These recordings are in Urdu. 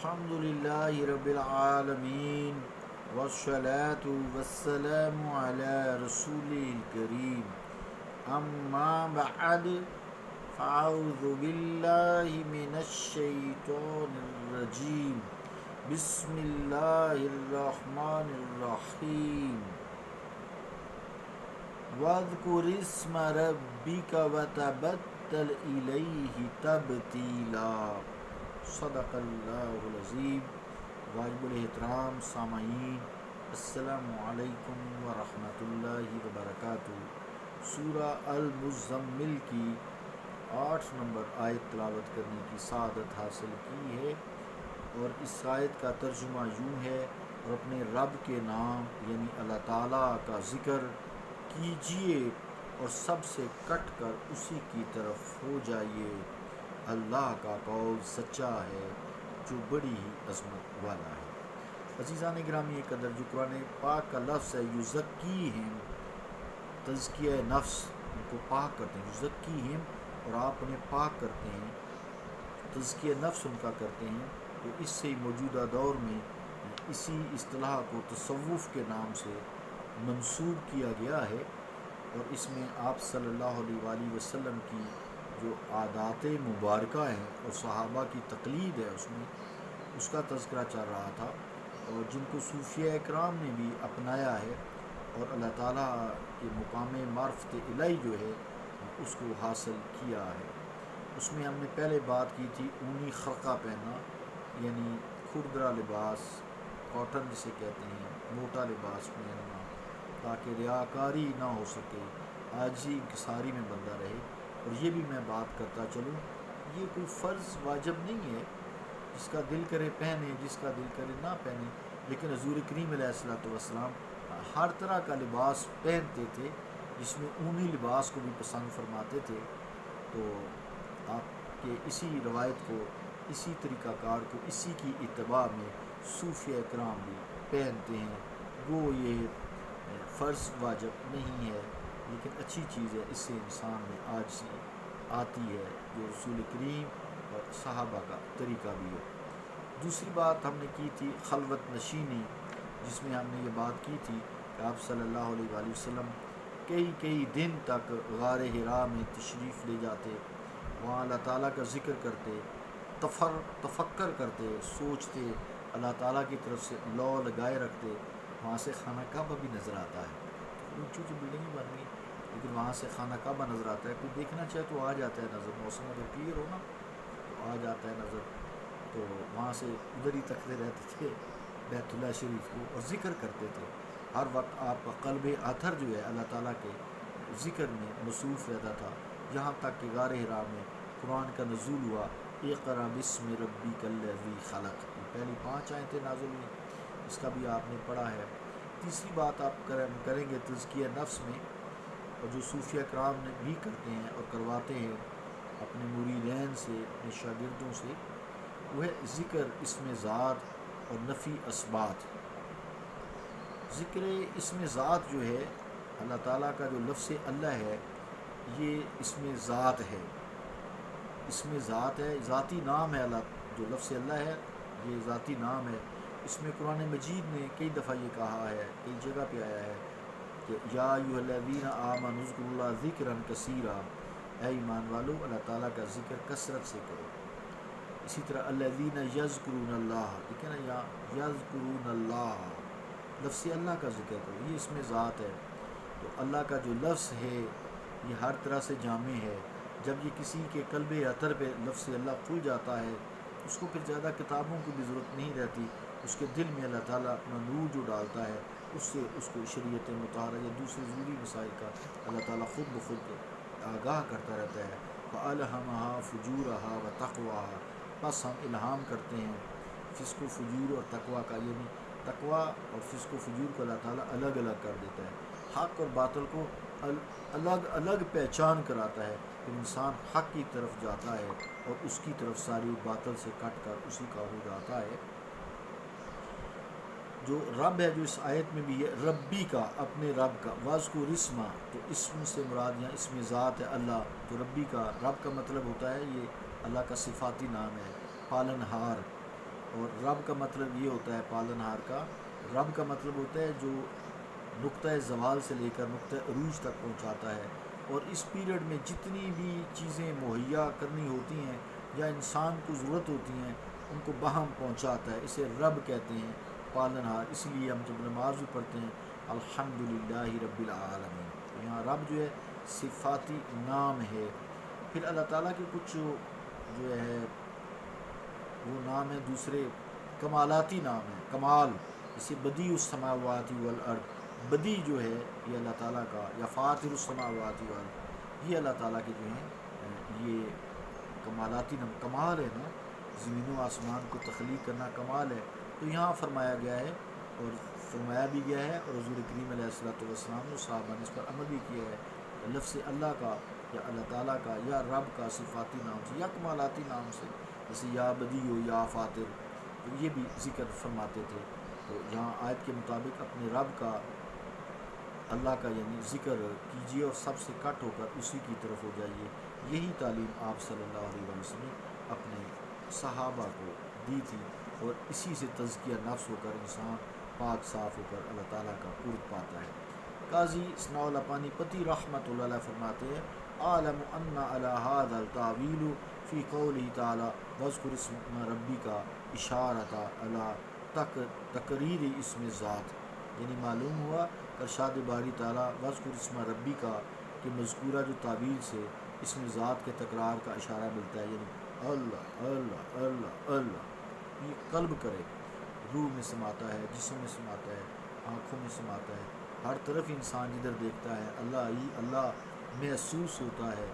الحمد لله رب العالمين والصلاة والسلام على رسوله الكريم أما بعد فأعوذ بالله من الشيطان الرجيم بسم الله الرحمن الرحيم واذكر اسم ربك وتبتل إليه تبتيلا صدق اللہ العظیم۔ واجب الاحترام سامعین، السلام علیکم ورحمۃ اللہ وبرکاتہ۔ سورہ المزمل کی 8 نمبر آیت تلاوت کرنے کی سعادت حاصل کی ہے، اور اس آیت کا ترجمہ یوں ہے: اور اپنے رب کے نام یعنی اللہ تعالیٰ کا ذکر کیجئے اور سب سے کٹ کر اسی کی طرف ہو جائیے۔ اللہ کا قول سچا ہے جو بڑی ہی عظمت والا ہے۔ عزیزان گرامی قدر، جو قرآن پاک کا لفظ ہے یزکیہم، تزکیہ نفس، ان کو پاک کرتے ہیں، یزکیہم، اور آپ انہیں پاک کرتے ہیں، تزکیہ نفس ان کا کرتے ہیں، تو اس سے موجودہ دور میں اسی اصطلاح کو تصوف کے نام سے منسوب کیا گیا ہے، اور اس میں آپ صلی اللہ علیہ وآلہ وسلم کی جو عادات مبارکہ ہیں اور صحابہ کی تقلید ہے اس کا تذکرہ چل رہا تھا، اور جن کو صوفیہ اکرام نے بھی اپنایا ہے اور اللہ تعالیٰ کے مقام معرفت الہی جو ہے اس کو حاصل کیا ہے۔ اس میں ہم نے پہلے بات کی تھی اونی خرقہ پہننا، یعنی کھردرا لباس، کاٹن جسے کہتے ہیں، موٹا لباس پہننا تاکہ ریاکاری نہ ہو سکے، عاجزی انکساری میں بندہ رہے۔ اور یہ بھی میں بات کرتا چلوں، یہ کوئی فرض واجب نہیں ہے، جس کا دل کرے پہنے، جس کا دل کرے نہ پہنے، لیکن حضور کریم علیہ الصلوۃ والسلام ہر طرح کا لباس پہنتے تھے، جس میں اونی لباس کو بھی پسند فرماتے تھے۔ تو آپ کے اسی روایت کو، اسی طریقہ کار کو، اسی کی اتباع میں صوفیہ اکرام بھی پہنتے ہیں۔ وہ یہ فرض واجب نہیں ہے، لیکن اچھی چیز ہے، اس سے انسان میں عاجزی آتی ہے، جو رسول کریم اور صحابہ کا طریقہ بھی ہے۔ دوسری بات ہم نے کی تھی خلوت نشینی، جس میں ہم نے یہ بات کی تھی کہ آپ صلی اللہ علیہ وآلہ وسلم کئی دن تک غار حرا میں تشریف لے جاتے، وہاں اللہ تعالیٰ کا ذکر کرتے، تفکر کرتے، سوچتے، اللہ تعالیٰ کی طرف سے لو لگائے رکھتے۔ وہاں سے خانہ کعبہ بھی نظر آتا ہے، اونچی اونچی بلڈنگیں بن گئی، لیکن وہاں سے خانہ کعبہ نظر آتا ہے۔ کوئی دیکھنا چاہے تو آ جاتا ہے نظر، موسم اگر کلیئر ہو نا تو آ جاتا ہے نظر۔ تو وہاں سے ادھر ہی تکتے رہتے تھے بیت اللہ شریف کو، اور ذکر کرتے تھے۔ ہر وقت آپ کا قلب اطہر جو ہے اللہ تعالیٰ کے ذکر میں مصروف رہتا تھا، یہاں تک کہ غار حرا میں قرآن کا نزول ہوا، اقرأ بسم ربک الذی خلق، یہ پہلی 5 آیتیں نازل ہوئی، اس کا بھی آپ نے پڑھا ہے۔ تیسری بات آپ کریں گے تزکیہ نفس میں، اور جو صوفیہ اکرام نے بھی کرتے ہیں اور کرواتے ہیں اپنے مریدین سے، اپنے شاگردوں سے، وہ ہے ذکر اسم ذات اور نفی اسبات۔ ذکر اسم ذات جو ہے، اللہ تعالیٰ کا جو لفظ اللہ ہے، یہ اسم ذات ہے، اسم ذات ہے، ذاتی نام ہے۔ اللہ جو لفظ اللہ ہے یہ ذاتی نام ہے۔ اس میں قرآن مجید نے کئی دفعہ یہ کہا ہے، کئی جگہ پہ آیا ہے کہ یا ایھا الذین آمنوا اذکروا اللہ ذکرا کثیرا، اے ایمان والو اللہ تعالیٰ کا ذکر کثرت سے کرو۔ اسی طرح الذین یذکرون اللہ، لیکن یا یذکرون اللہ، لفظ اللہ کا ذکر کرو، یہ اس میں ذات ہے۔ تو اللہ کا جو لفظ ہے یہ ہر طرح سے جامع ہے۔ جب یہ کسی کے قلب اطہر پہ لفظ اللہ کھل جاتا ہے، اس کو پھر زیادہ کتابوں کی بھی ضرورت نہیں رہتی، اس کے دل میں اللہ تعالیٰ اپنا نور جو ڈالتا ہے، اس سے اس کو شریعت مطہرہ یا دوسرے ضروری مسائل کا اللہ تعالیٰ خود بخود آگاہ کرتا رہتا ہے۔ فَأَلْهَمَهَا فُجُورَهَا وَتَقْوَاهَا، بس ہم الہام کرتے ہیں فسق و فجور اور تقویٰ کا، یعنی تقویٰ اور فسق و فجور کو اللہ تعالیٰ الگ الگ کر دیتا ہے، حق اور باطل کو الگ الگ پہچان کراتا ہے، پھر انسان حق کی طرف جاتا ہے اور اس کی طرف ساری باطل سے کٹ کر اسی کا ہو جاتا ہے۔ جو رب ہے، جو اس آیت میں بھی ہے ربی کا، اپنے رب کا، واذکر اسما، تو اسم سے مراد یہاں اسم ذات ہے اللہ، تو ربی کا، رب کا مطلب ہوتا ہے یہ اللہ کا صفاتی نام ہے، پالن ہار، اور رب کا مطلب یہ ہوتا ہے پالن ہار کا، رب کا مطلب ہوتا ہے جو نقطۂ زوال سے لے کر نقطۂ عروج تک پہنچاتا ہے، اور اس پیریڈ میں جتنی بھی چیزیں مہیا کرنی ہوتی ہیں یا انسان کو ضرورت ہوتی ہیں ان کو باہم پہنچاتا ہے، اسے رب کہتے ہیں پالن ہار۔ اسی لیے ہم جب نماز بھی پڑھتے ہیں الحمدللہ رب العالمین، تو یہاں رب جو ہے صفاتی نام ہے۔ پھر اللہ تعالیٰ کے کچھ جو ہے وہ نام ہے دوسرے کمالاتی نام ہے، کمال، جیسے بدیع السماوات والارض، بدیع جو ہے یہ اللہ تعالیٰ کا، یا فاطر السماوات والارض، یہ اللہ تعالیٰ کے جو ہیں یہ کمالاتی نام، کمال ہے نا، زمین و آسمان کو تخلیق کرنا کمال ہے۔ تو یہاں فرمایا گیا ہے اور فرمایا بھی گیا ہے، اور حضور کریم علیہ السلام نے صحابہ نے اس پر عمل بھی کیا ہے، لفظ اللہ کا یا اللہ تعالیٰ کا یا رب کا صفاتی نام سے یا کمالاتی نام سے، جیسے یا بدیع ہو یا فاطر، تو یہ بھی ذکر فرماتے تھے۔ تو یہاں آیت کے مطابق اپنے رب کا، اللہ کا یعنی ذکر کیجیے اور سب سے کٹ ہو کر اسی کی طرف ہو جائیے۔ یہی تعلیم آپ صلی اللہ علیہ وسلم نے اپنے صحابہ کو دی تھی، اور اسی سے تزکیہ نفس ہو کر انسان پاک صاف ہو کر اللہ تعالیٰ کا قرب پاتا ہے۔ قاضی ثناء اللہ پانی پتی رحمۃ اللہ علیہ فرماتے ہیں عالم ان علی ھذا التاویل فی قولہ تعالی واذکر اسم ربک اشارۃ علی تقریر اسم ذات، یعنی معلوم ہوا ارشاد باری تعالیٰ واذکر اسم ربک کہ مذکورہ جو تعویل سے اسم ذات کے تکرار کا اشارہ ملتا ہے، یعنی اللہ اللہ اللہ اللہ، یہ قلب کرے، روح میں سماتا ہے، جسم میں سماتا ہے، آنکھوں میں سماتا ہے، ہر طرف انسان جدھر دیکھتا ہے اللہ ہی اللہ محسوس ہوتا ہے۔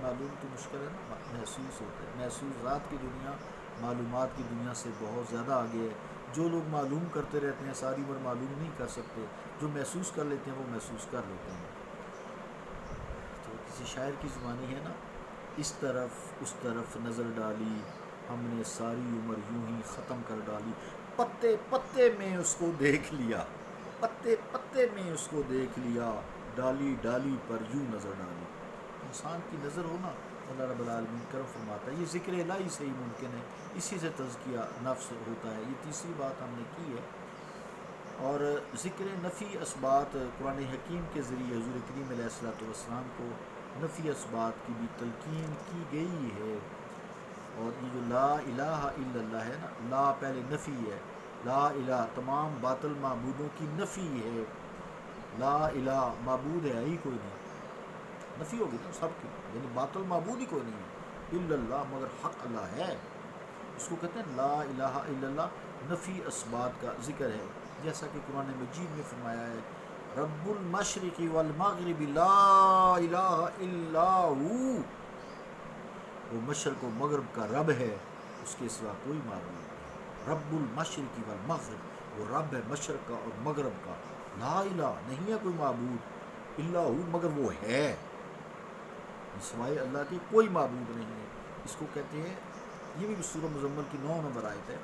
معلوم تو مشکل ہے نا، محسوس ہوتا ہے، محسوس ذات کی دنیا معلومات کی دنیا سے بہت زیادہ آگے ہے۔ جو لوگ معلوم کرتے رہتے ہیں ساری عمر معلوم نہیں کر سکتے، جو محسوس کر لیتے ہیں وہ محسوس کر لیتے ہیں۔ تو کسی شاعر کی زبانی ہے نا، اس طرف نظر ڈالی ہم نے ساری عمر یوں ہی ختم کر ڈالی، پتے پتے میں اس کو دیکھ لیا، پتے پتے میں اس کو دیکھ لیا، ڈالی ڈالی پر یوں نظر ڈالی۔ انسان کی نظر ہونا اللہ رب العالمین کرم فرماتا ہے، یہ ذکر الہی سے ہی ممکن ہے، اسی سے تزکیہ نفس ہوتا ہے۔ یہ تیسری بات ہم نے کی ہے۔ اور ذکر نفی اثبات قرآن حکیم کے ذریعے حضور کریم علیہ السلام کو نفی اثبات کی بھی تلقین کی گئی ہے۔ اور یہ جو لا الہ الا اللہ ہے نا، لا پہلے نفی ہے، لا الہ تمام باطل معبودوں کی نفی ہے، لا الہ معبود ہے ہی کوئی نہیں، نفی ہوگی نا سب کی، یعنی باطل معبود ہی کوئی نہیں ہے، الا اللہ مگر حق اللہ ہے، اس کو کہتے ہیں لا الہ الا اللہ، نفی اثبات کا ذکر ہے، جیسا کہ قرآن مجید میں فرمایا ہے رب المشرق والمغرب لا الہ الا ہو، وہ مشرق و مغرب کا رب ہے، اس کے سوا کوئی معبود نہیں۔ رب المشرق والمغرب، وہ رب ہے مشرق کا اور مغرب کا، لا الہ نہیں ہے کوئی معبود، الا ہو مگر وہ ہے، سوائے اللہ کے کوئی معبود نہیں ہے۔ اس کو کہتے ہیں، یہ بھی سورہ مزمل کی 9 نمبر آیت ہے،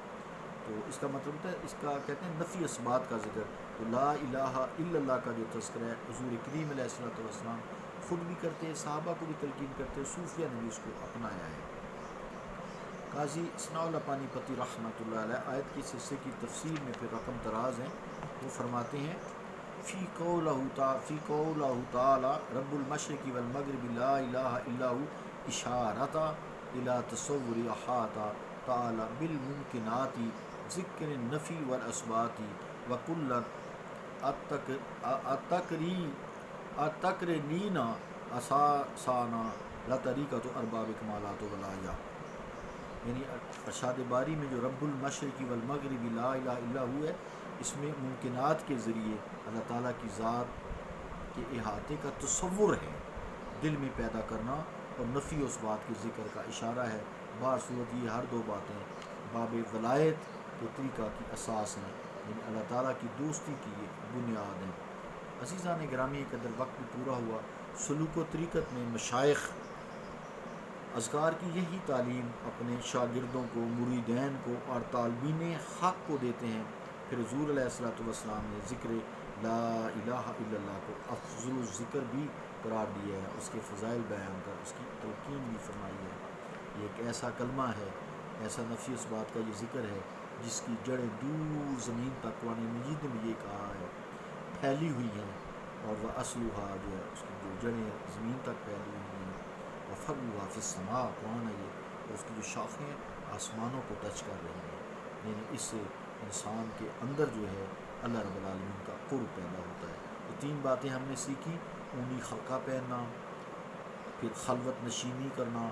تو اس کا مطلب ہوتا ہے، اس کا کہتے ہیں نفی اثبات کا ذکر۔ تو لا الہ الا اللہ کا جو تذکرہ ہے حضور کریم علیہ السلام خود بھی کرتے ہیں، صحابہ کو بھی تلقین کرتے ہیں، صوفیہ نے بھی اس کو اپنایا ہے۔ قاضی ثناء اللہ پانی پتی رحمۃ اللہ علیہ آیت کی اس حصے کی تفسیر میں پھر رقم دراز ہیں، وہ فرماتے ہیں فی قولہ تعالی رب المشرق والمغرب لا الہ الا ہو اشارۃ الی تصور احاطہ تعالی بالممکنات ذکر النفی والاثبات وکلا التقرینین اساسانا لا طریقۃ ارباب کمالات ولایا، یعنی ارشاد باری میں جو رب المشرق والمغرب لا الہ الا ہو ہے، اس میں ممکنات کے ذریعے اللہ تعالیٰ کی ذات کے احاطے کا تصور ہے، دل میں پیدا کرنا، اور نفی و اثبات کے ذکر کا اشارہ ہے۔ بعض صورت یہ ہر دو باتیں باب ولایت کے طریقہ کی اساس ہیں، یعنی اللہ تعالیٰ کی دوستی کی یہ بنیاد ہیں۔ عزیزان گرامی، قدر وقت بھی پورا ہوا، سلوک و طریقت میں مشائخ اذکار کی یہی تعلیم اپنے شاگردوں کو، مریدین کو اور طالبین حق کو دیتے ہیں۔ پھر حضور علیہ السلام نے ذکر لا الہ الا اللہ کو افضل الذکر بھی قرار دیا ہے، اس کے فضائل بیان کر اس کی تلقین بھی فرمائی ہے۔ یہ ایک ایسا کلمہ ہے ایسا نفی اس بات کا یہ ذکر ہے جس کی جڑیں دور زمین تک، قرآن مجید نے بھی یہ کہا ہے، پھیلی ہوئی ہیں، اور وہ اصلها جو ہے اس کی جو جڑیں زمین تک پھیلی ہوئی ہیں، اور فرعها فی السماء، قرآن ہے یہ، اور اس کی جو شاخیں آسمانوں کو ٹچ کر رہی ہیں، یعنی اس سے انسان کے اندر جو ہے اللہ رب العالمین کا قرب پیدا ہوتا ہے۔ یہ 3 باتیں ہم نے سیکھی، اونی خرقہ پہننا، پھر خلوت نشینی کرنا،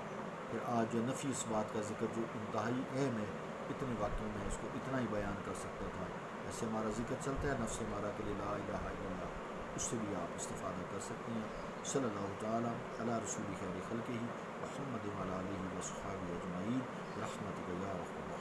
پھر آج جو نفی اس بات کا ذکر جو انتہائی اہم ہے، اتنے واقعوں میں اس کو اتنا ہی بیان کر سکتا تھا۔ ایسے ہمارا ذکر چلتا ہے نفس ہمارا کے لیے لا الہ الا اللہ، اس سے بھی آپ استفادہ کر سکتے ہیں۔ صلی اللہ تعالیٰ علی رسول خیر خلقہ محمد وعلی آلہ وصحبہ اجمعین برحمتک یا رحمۃ۔